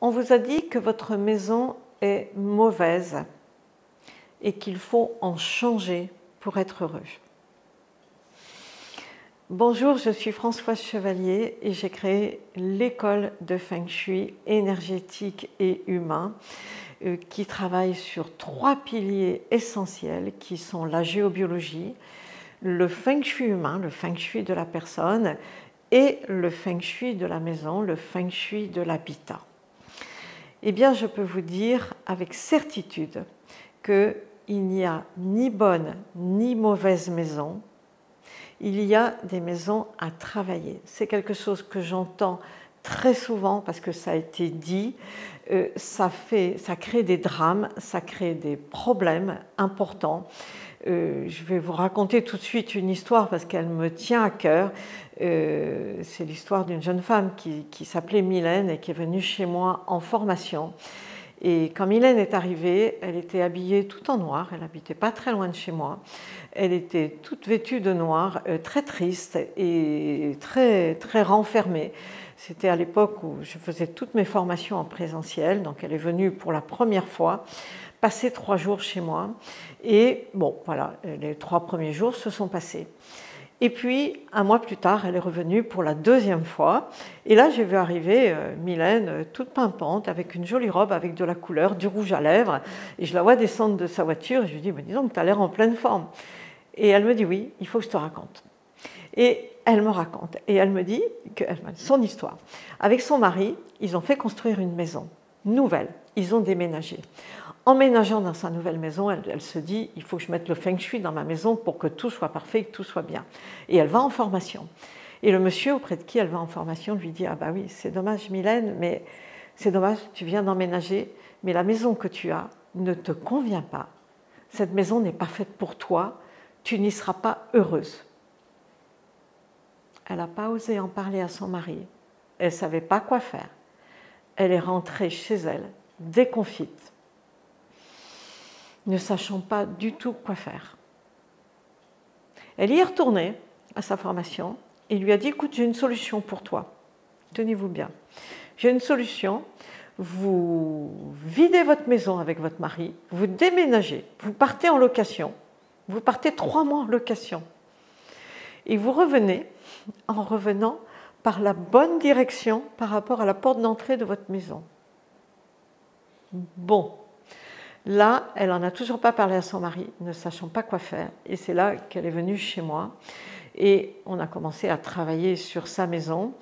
On vous a dit que votre maison est mauvaise et qu'il faut en changer pour être heureux. Bonjour, je suis Françoise Chevalier et j'ai créé l'école de Feng Shui énergétique et humain qui travaille sur 3 piliers essentiels qui sont la géobiologie, le Feng Shui humain, le Feng Shui de la personne et le Feng Shui de la maison, le Feng Shui de l'habitat. Eh bien, je peux vous dire avec certitude qu'il n'y a ni bonne ni mauvaise maison. Il y a des maisons à travailler. C'est quelque chose que j'entends très souvent parce que ça a été dit. Ça crée des drames, ça crée des problèmes importants. Je vais vous raconter tout de suite une histoire parce qu'elle me tient à cœur. C'est l'histoire d'une jeune femme qui s'appelait Mylène et qui est venue chez moi en formation. Et quand Mylène est arrivée, elle était habillée tout en noir, elle n'habitait pas très loin de chez moi. Elle était toute vêtue de noir, très triste et très, très renfermée. C'était à l'époque où je faisais toutes mes formations en présentiel, donc elle est venue pour la première fois, passer 3 jours chez moi. Et bon, voilà, les 3 premiers jours se sont passés. Et puis, 1 mois plus tard, elle est revenue pour la 2e fois. Et là, j'ai vu arriver Mylène, toute pimpante, avec une jolie robe, avec de la couleur, du rouge à lèvres. Et je la vois descendre de sa voiture. Et je lui dis, dis donc, tu as l'air en pleine forme. Et elle me dit, oui, il faut que je te raconte. Et elle me raconte. Et elle me dit son histoire. Avec son mari, ils ont fait construire une maison nouvelle. Ils ont déménagé. Emménageant dans sa nouvelle maison, elle se dit, il faut que je mette le Feng Shui dans ma maison pour que tout soit parfait, que tout soit bien. Et elle va en formation. Et le monsieur auprès de qui elle va en formation lui dit, ah bah oui, c'est dommage Mylène, mais c'est dommage, tu viens d'emménager, mais la maison que tu as ne te convient pas. Cette maison n'est pas faite pour toi, tu n'y seras pas heureuse. Elle n'a pas osé en parler à son mari. Elle ne savait pas quoi faire. Elle est rentrée chez elle, déconfite, ne sachant pas du tout quoi faire. Elle y est retournée à sa formation et lui a dit, écoute, j'ai une solution pour toi. Tenez-vous bien. J'ai une solution. Vous videz votre maison avec votre mari, vous déménagez, vous partez en location. Vous partez 3 mois en location. Et vous revenez en revenant par la bonne direction par rapport à la porte d'entrée de votre maison. Bon. Là, elle n'en a toujours pas parlé à son mari, ne sachant pas quoi faire. Et c'est là qu'elle est venue chez moi. Et on a commencé à travailler sur sa maison.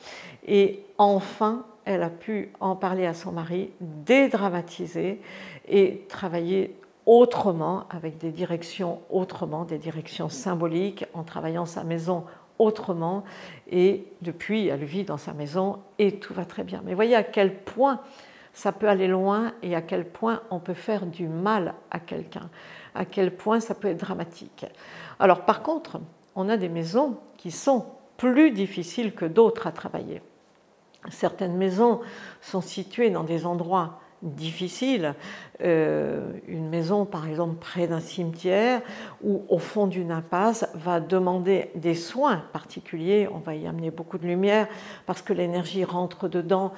Et enfin, elle a pu en parler à son mari, dédramatiser et travailler autrement, avec des directions autrement, des directions symboliques, en travaillant sa maison autrement. Et depuis, elle vit dans sa maison et tout va très bien. Mais voyez à quel point ça peut aller loin et à quel point on peut faire du mal à quelqu'un, à quel point ça peut être dramatique. Alors par contre, on a des maisons qui sont plus difficiles que d'autres à travailler. Certaines maisons sont situées dans des endroits difficiles, une maison par exemple près d'un cimetière ou au fond d'une impasse va demander des soins particuliers, on va y amener beaucoup de lumière parce que l'énergie rentre dedans,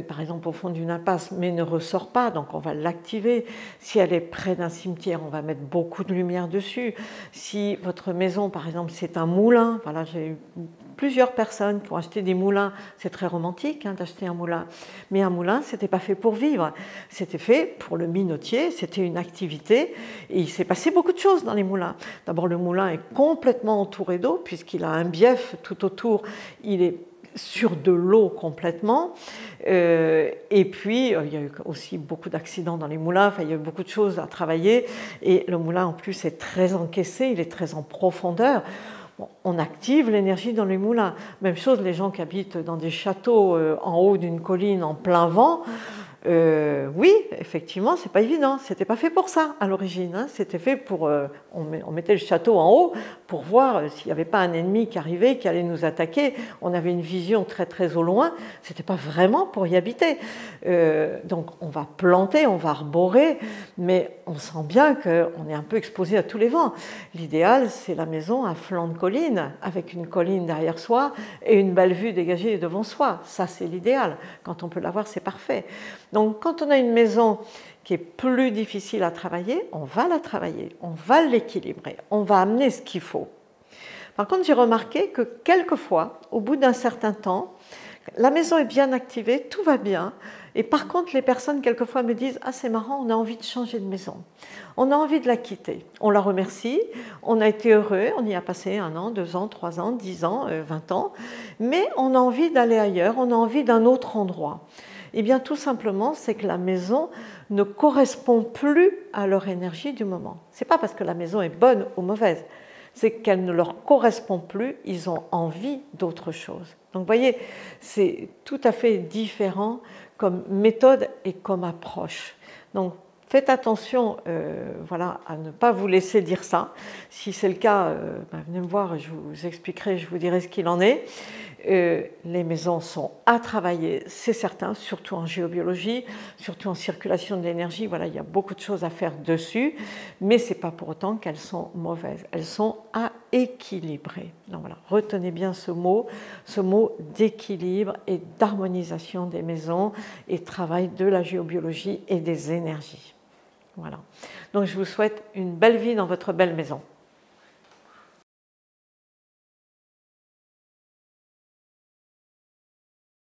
par exemple au fond d'une impasse mais ne ressort pas, donc on va l'activer. Si elle est près d'un cimetière, on va mettre beaucoup de lumière dessus. Si votre maison par exemple c'est un moulin, voilà, j'ai eu plusieurs personnes pour acheter des moulins, c'est très romantique d'acheter un moulin, mais un moulin c'était pas fait pour vivre, c'était fait pour le minotier, c'était une activité et il s'est passé beaucoup de choses dans les moulins. D'abord le moulin est complètement entouré d'eau puisqu'il a un bief tout autour, il est sur de l'eau complètement et puis il y a eu aussi beaucoup d'accidents dans les moulins, enfin, il y a eu beaucoup de choses à travailler et le moulin en plus est très encaissé, il est très en profondeur. Bon, on active l'énergie dans les moulins. Même chose, les gens qui habitent dans des châteaux en haut d'une colline en plein vent, oui, effectivement, c'est pas évident. C'était pas fait pour ça à l'origine. C'était fait pour. On mettait le château en haut pour voir s'il n'y avait pas un ennemi qui arrivait, qui allait nous attaquer. On avait une vision très très au loin. C'était pas vraiment pour y habiter. Donc on va planter, on va arborer, mais on sent bien qu'on est un peu exposé à tous les vents. L'idéal, c'est la maison à flanc de colline, avec une colline derrière soi et une belle vue dégagée devant soi. Ça, c'est l'idéal. Quand on peut l'avoir, c'est parfait. Donc quand on a une maison qui est plus difficile à travailler, on va la travailler, on va l'équilibrer, on va amener ce qu'il faut. Par contre, j'ai remarqué que quelquefois, au bout d'un certain temps, la maison est bien activée, tout va bien. Et par contre, les personnes, quelquefois, me disent « Ah, c'est marrant, on a envie de changer de maison. On a envie de la quitter. » On la remercie, on a été heureux, on y a passé 1 an, 2 ans, 3 ans, 10 ans, 20 ans. Mais on a envie d'aller ailleurs, on a envie d'un autre endroit. Eh bien, tout simplement, c'est que la maison ne correspond plus à leur énergie du moment. Ce n'est pas parce que la maison est bonne ou mauvaise, c'est qu'elle ne leur correspond plus, ils ont envie d'autre chose. Donc vous voyez, c'est tout à fait différent comme méthode et comme approche. Donc faites attention voilà, à ne pas vous laisser dire ça. Si c'est le cas, venez me voir, je vous expliquerai, je vous dirai ce qu'il en est. Les maisons sont à travailler, c'est certain, surtout en géobiologie, surtout en circulation de l'énergie. Voilà, il y a beaucoup de choses à faire dessus, mais ce n'est pas pour autant qu'elles sont mauvaises. Elles sont à équilibrer. Donc voilà, retenez bien ce mot d'équilibre et d'harmonisation des maisons et travail de la géobiologie et des énergies. Voilà. Donc je vous souhaite une belle vie dans votre belle maison.